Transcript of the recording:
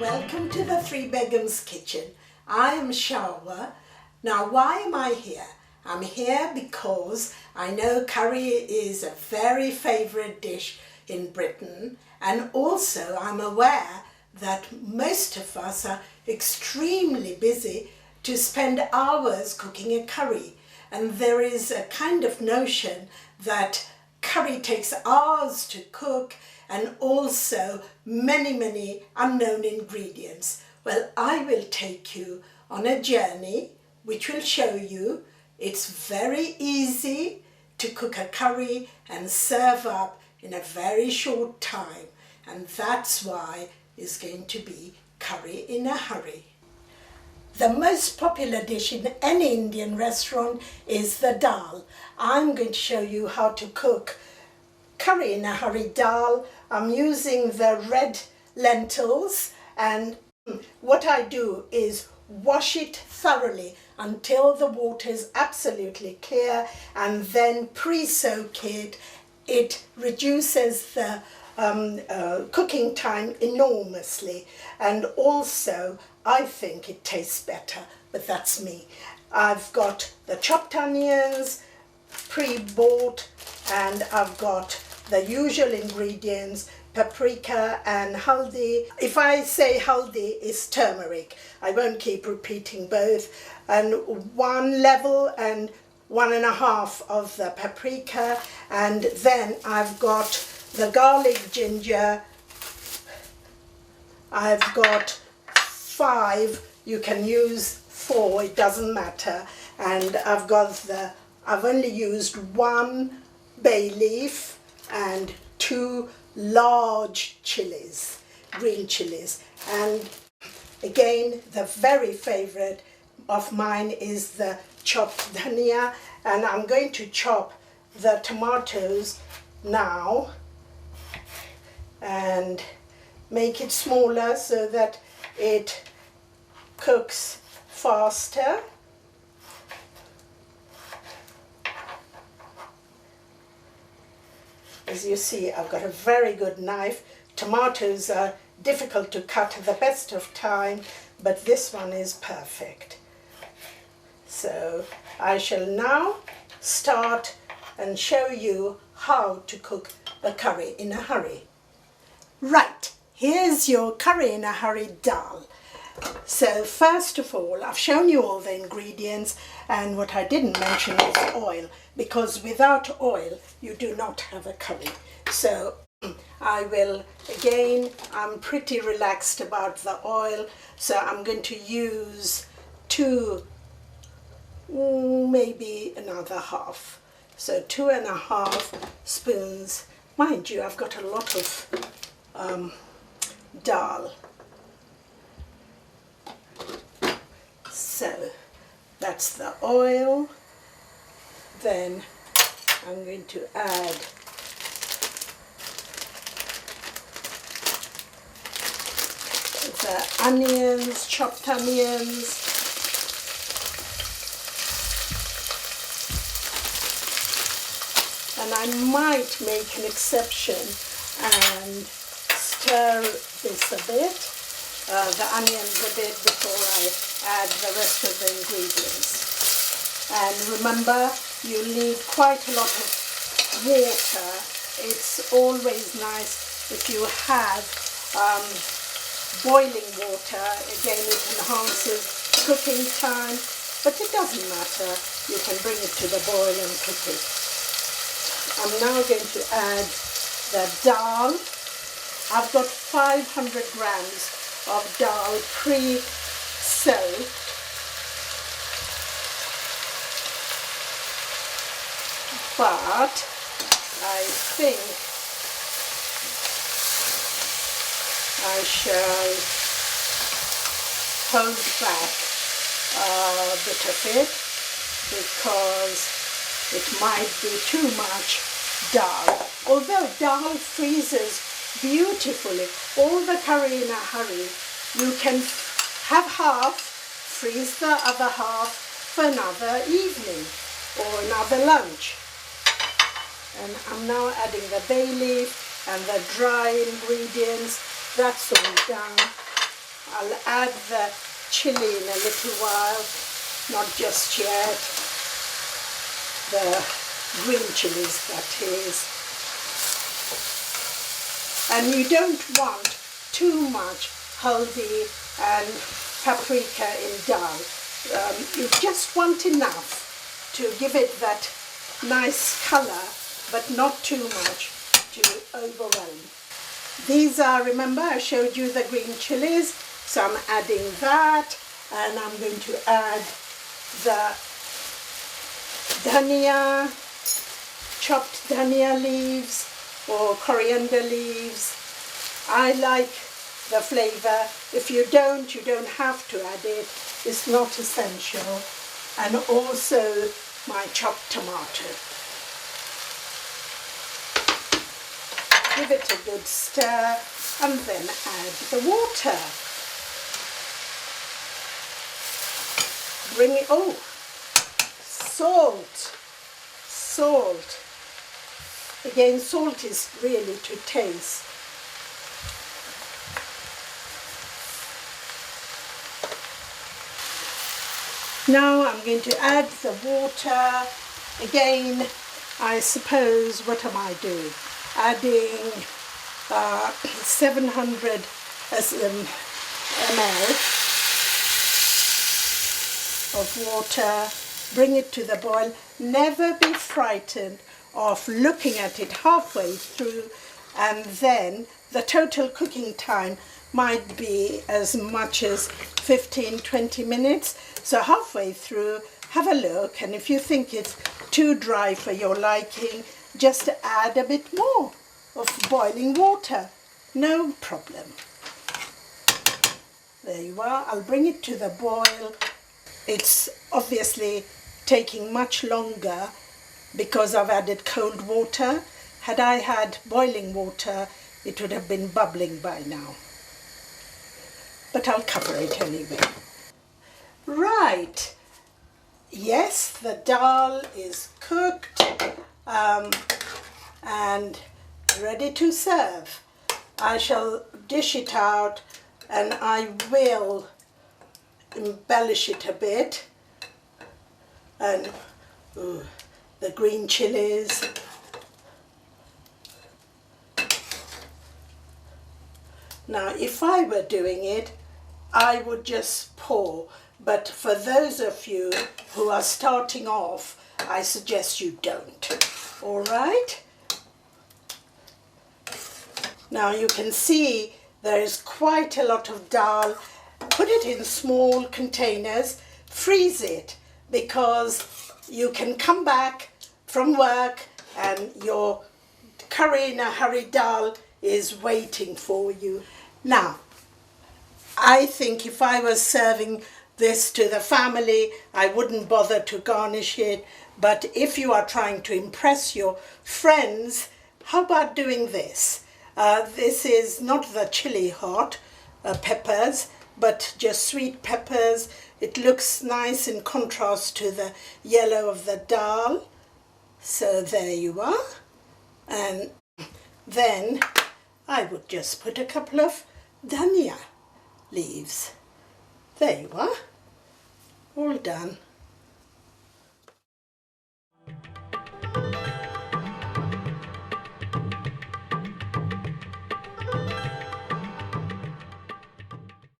welcome to the Three Begums Kitchen. I am Shawa. Now, why am I here? I'm here because I know curry is a very favourite dish in Britain, and also I'm aware that most of us are extremely busy to spend hours cooking a curry, and there is a kind of notion that curry takes hours to cook and also many unknown ingredients. Well, I will take you on a journey which will show you it's very easy to cook a curry and serve up in a very short time, and that's why it's going to be curry in a hurry. The most popular dish in any Indian restaurant is the dal. I'm going to show you how to cook curry in a hurry dal. I'm using the red lentils, and what I do is wash it thoroughly until the water is absolutely clear and then pre-soak it. It reduces the cooking time enormously, and also I think it tastes better, but that's me. I've got the chopped onions pre-bought, and I've got the usual ingredients: paprika and haldi. If I say haldi, is turmeric. I won't keep repeating both. And 1 level and 1.5 of the paprika, and then I've got the garlic ginger. I've got 5, you can use 4, it doesn't matter. And I've only used 1 bay leaf and 2 large chillies, green chillies. And again, the very favorite of mine is the chopped dhania, and I'm going to chop the tomatoes now and make it smaller so that it cooks faster. As you see, I've got a very good knife. Tomatoes are difficult to cut at the best of time, but this one is perfect. So I shall now start and show you how to cook a curry in a hurry. Right, here's your curry in a hurry dal. So first of all, I've shown you all the ingredients, and what I didn't mention is oil, because without oil you do not have a curry. So I'm pretty relaxed about the oil, so I'm going to use 2, maybe another half. So 2.5 spoons. Mind you, I've got a lot of dal. So that's the oil. Then I'm going to add the onions, chopped onions. And I might make an exception and stir this a bit, the onions a bit, before I add the rest of the ingredients. And remember, you need quite a lot of water. It's always nice if you have boiling water. Again, it enhances cooking time, but it doesn't matter. You can bring it to the boil and cook it. I'm now going to add the dal. I've got 500 grams of dal pre-soaked. But I think I shall hold back a bit of it, because it might be too much dal. Although dal freezes beautifully, all the curry in a hurry, you can have half, freeze the other half for another evening or another lunch. And I'm now adding the bay leaf and the dry ingredients. That's all done. I'll add the chilli in a little while, not just yet, the green chillies that is. And you don't want too much haldi and paprika in dal. You just want enough to give it that nice colour, but not too much to overwhelm. These are, remember I showed you the green chilies, so I'm adding that, and I'm going to add the dhania, chopped dhania leaves or coriander leaves. I like the flavour. If you don't have to add it. It's not essential. And also my chopped tomato. Give it a good stir and then add the water. Bring it, oh, salt. Again, salt is really to taste. Now I'm going to add the water. Again, I suppose, what am I doing? Adding 700 ml of water. Bring it to the boil. Never be frightened of looking at it halfway through, and then the total cooking time might be as much as 15-20 minutes. So halfway through, have a look, and if you think it's too dry for your liking, just add a bit more of boiling water. No problem. There you are. I'll bring it to the boil. It's obviously taking much longer because I've added cold water. Had I had boiling water, it would have been bubbling by now. But I'll cover it anyway. Right. Yes, the dal is cooked and ready to serve. I shall dish it out and I will embellish it a bit. And the green chilies. Now, if I were doing it, I would just pour. But for those of you who are starting off, I suggest you don't. All right? Now you can see there is quite a lot of dal. Put it in small containers, freeze it, because you can come back from work and your curry in a hurry dal is waiting for you. Now, I think if I was serving this to the family, I wouldn't bother to garnish it. But if you are trying to impress your friends, how about doing this? This is not the chili hot peppers, but just sweet peppers. It looks nice in contrast to the yellow of the dal. So there you are. And then I would just put a couple of dhania leaves. There you are. All done.